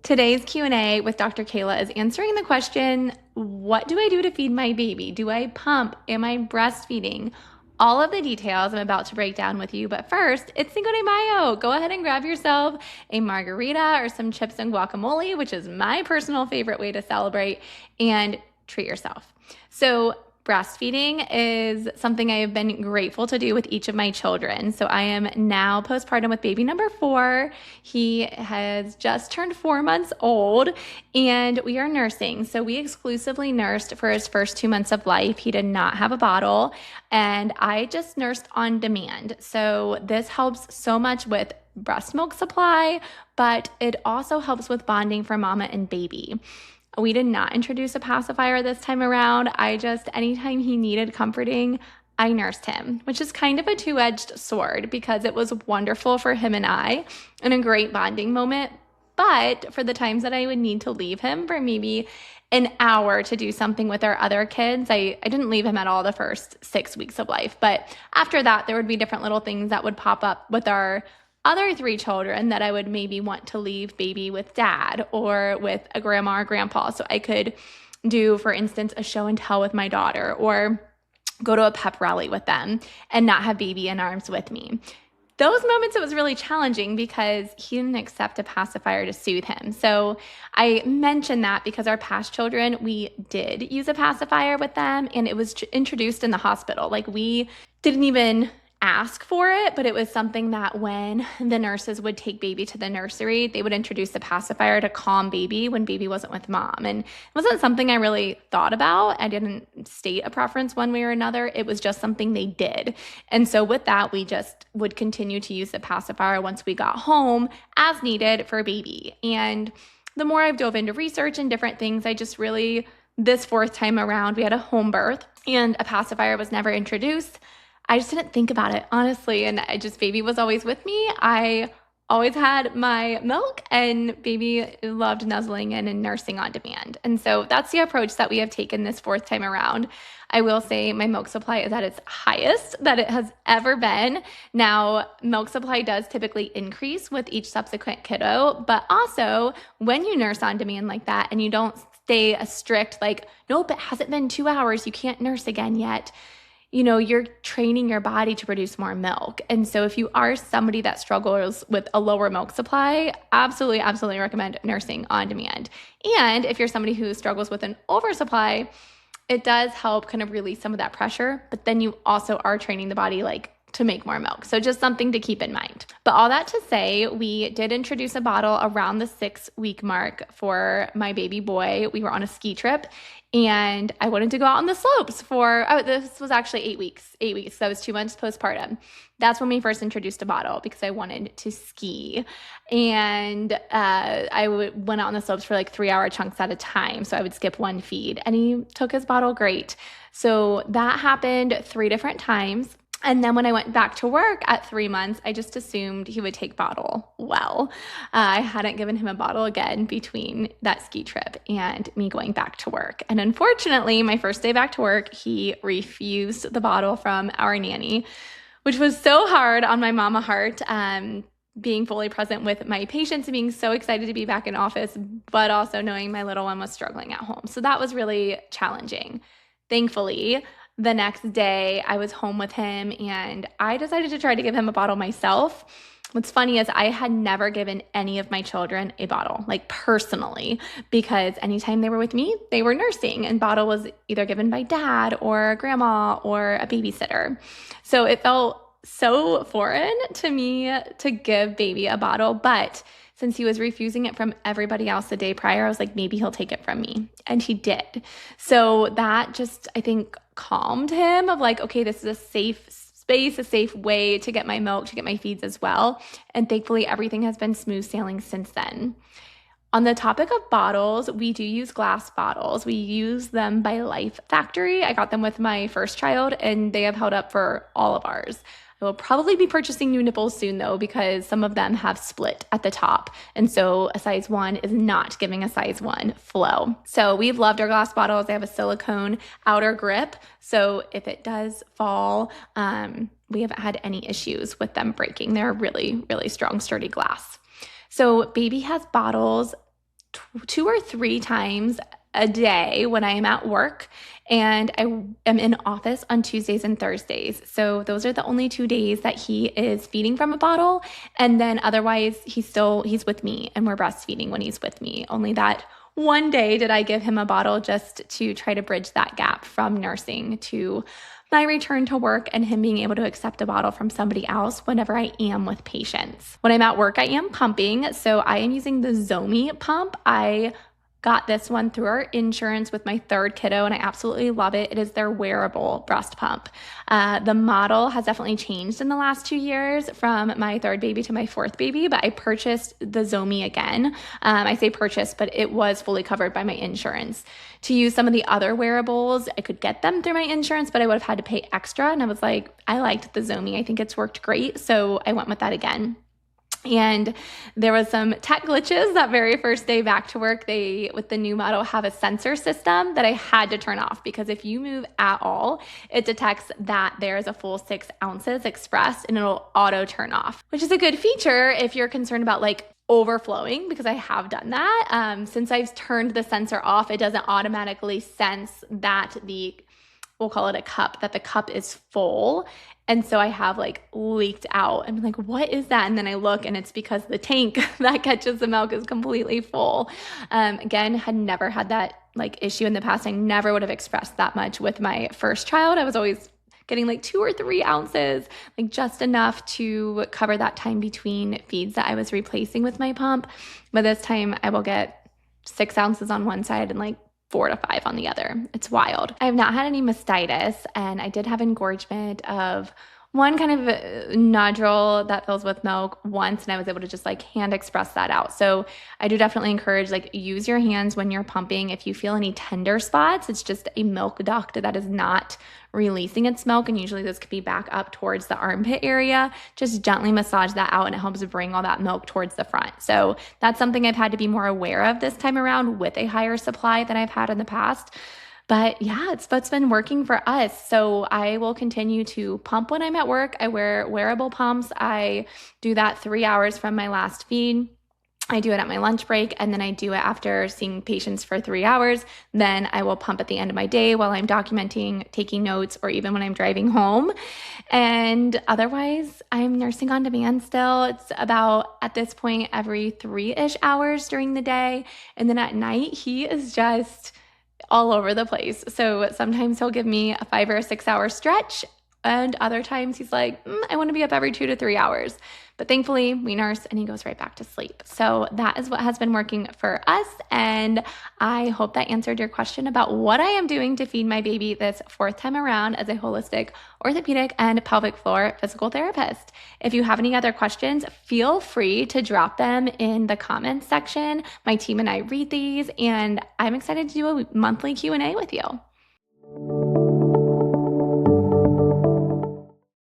Today's Q&A with Dr. Kayla is answering the question, what do I do to feed my baby? Do I pump? Am I breastfeeding? All of the details I'm about to break down with you, but first, it's Cinco de Mayo. Go ahead and grab yourself a margarita or some chips and guacamole, which is my personal favorite way to celebrate, and treat yourself. So breastfeeding is something I have been grateful to do with each of my children. So I am now postpartum with baby number 4. He has just turned 4 months old and we are nursing. So we exclusively nursed for his first 2 months of life. He did not have a bottle and I just nursed on demand. So this helps so much with breast milk supply, but it also helps with bonding for mama and baby. We did not introduce a pacifier this time around. Anytime he needed comforting, I nursed him, which is kind of a two-edged sword because it was wonderful for him and I and a great bonding moment. But for the times that I would need to leave him for maybe an hour to do something with our other kids, I didn't leave him at all the first 6 weeks of life. But after that, there would be different little things that would pop up with our other 3 children that I would maybe want to leave baby with dad or with a grandma or grandpa. So I could do, for instance, a show and tell with my daughter or go to a pep rally with them and not have baby in arms with me. Those moments, it was really challenging because he didn't accept a pacifier to soothe him. So I mentioned that because our past children, we did use a pacifier with them and it was introduced in the hospital. Like we didn't even ask for it, but it was something that when the nurses would take baby to the nursery, they would introduce the pacifier to calm baby when baby wasn't with mom. And it wasn't something I really thought about. I didn't state a preference one way or another. It was just something they did. And so with that, we just would continue to use the pacifier once we got home as needed for baby. And the more I've dove into research and different things, this 4th time around, we had a home birth and a pacifier was never introduced. I just didn't think about it, honestly. And baby was always with me. I always had my milk and baby loved nuzzling in and nursing on demand. And so that's the approach that we have taken this 4th time around. I will say my milk supply is at its highest that it has ever been. Now, milk supply does typically increase with each subsequent kiddo, but also when you nurse on demand like that and you don't stay a strict, like, nope, it hasn't been 2 hours, you can't nurse again yet. You're training your body to produce more milk. And so if you are somebody that struggles with a lower milk supply, absolutely recommend nursing on demand. And if you're somebody who struggles with an oversupply, it does help kind of release some of that pressure, but then you also are training the body to make more milk. So just something to keep in mind. But all that to say, we did introduce a bottle around the 6-week mark for my baby boy. We were on a ski trip and I wanted to go out on the slopes this was actually 8 weeks. 8 weeks. So I was 2 months postpartum. That's when we first introduced a bottle because I wanted to ski. And went out on the slopes for 3-hour chunks at a time. So I would skip one feed and he took his bottle great. So that happened 3 different times. And then when I went back to work at 3 months, I just assumed he would take bottle well. I hadn't given him a bottle again between that ski trip and me going back to work. And unfortunately, my first day back to work, he refused the bottle from our nanny, which was so hard on my mama heart, being fully present with my patients and being so excited to be back in office, but also knowing my little one was struggling at home. So that was really challenging. Thankfully, the next day I was home with him and I decided to try to give him a bottle myself. What's funny is I had never given any of my children a bottle, personally, because anytime they were with me, they were nursing and bottle was either given by dad or grandma or a babysitter. So it felt so foreign to me to give baby a bottle, but since he was refusing it from everybody else the day prior, I was like, maybe he'll take it from me. And he did. So that just, I think, calmed him of okay, this is a safe space, a safe way to get my milk, to get my feeds as well. And thankfully, everything has been smooth sailing since then. On the topic of bottles, we do use glass bottles. We use them by Life Factory. I got them with my first child and they have held up for all of ours. I will probably be purchasing new nipples soon though, because some of them have split at the top. And so a size 1 is not giving a size 1 flow. So we've loved our glass bottles. They have a silicone outer grip. So if it does fall, we haven't had any issues with them breaking. They're really, really strong, sturdy glass. So baby has bottles 2 or 3 times a day when I am at work, and I am in office on Tuesdays and Thursdays. So those are the only 2 days that he is feeding from a bottle. And then otherwise he's with me and we're breastfeeding when he's with me. Only that one day did I give him a bottle just to try to bridge that gap from nursing to my return to work and him being able to accept a bottle from somebody else whenever I am with patients. When I'm at work, I am pumping. So I am using the Zomi pump. I got this one through our insurance with my 3rd kiddo, and I absolutely love it. It is their wearable breast pump. The model has definitely changed in the last 2 years from my 3rd baby to my 4th baby, but I purchased the Zomi again. I say purchased, but it was fully covered by my insurance. To use some of the other wearables, I could get them through my insurance, but I would have had to pay extra, and I was like, I liked the Zomi. I think it's worked great, so I went with that again. And there was some tech glitches that very first day back to work. They, with the new model, have a sensor system that I had to turn off because if you move at all, it detects that there's a full 6 ounces expressed and it'll auto turn off, which is a good feature if you're concerned about like overflowing, because I have done that. Since I've turned the sensor off, it doesn't automatically sense that we'll call it a cup, that the cup is full. And so I have like leaked out and I'm like, what is that? And then I look and it's because the tank that catches the milk is completely full. Again, had never had that like issue in the past. I never would have expressed that much with my first child. I was always getting like 2 or 3 ounces, like just enough to cover that time between feeds that I was replacing with my pump. But this time I will get 6 ounces on one side and like 4 to 5 on the other. It's wild. I have not had any mastitis, and I did have engorgement of one kind of nodule that fills with milk once, and I was able to just like hand express that out. So I do definitely encourage like use your hands when you're pumping. If you feel any tender spots, it's just a milk duct that is not releasing its milk, and usually those could be back up towards the armpit area. Just gently massage that out and it helps bring all that milk towards the front. So that's something I've had to be more aware of this time around with a higher supply than I've had in the past. But yeah, it's what's been working for us. So I will continue to pump when I'm at work. I wear wearable pumps. I do that 3 hours from my last feed. I do it at my lunch break, and then I do it after seeing patients for 3 hours. Then I will pump at the end of my day while I'm documenting, taking notes, or even when I'm driving home. And otherwise, I'm nursing on demand still. It's about, at this point, every 3-ish hours during the day. And then at night, he is just all over the place. So sometimes he'll give me a 5 or a 6 hour stretch, and other times he's like, I want to be up every 2 to 3 hours. But thankfully we nurse and he goes right back to sleep. So that is what has been working for us. And I hope that answered your question about what I am doing to feed my baby this 4th time around as a holistic orthopedic and pelvic floor physical therapist. If you have any other questions, feel free to drop them in the comments section. My team and I read these, and I'm excited to do a monthly Q&A with you.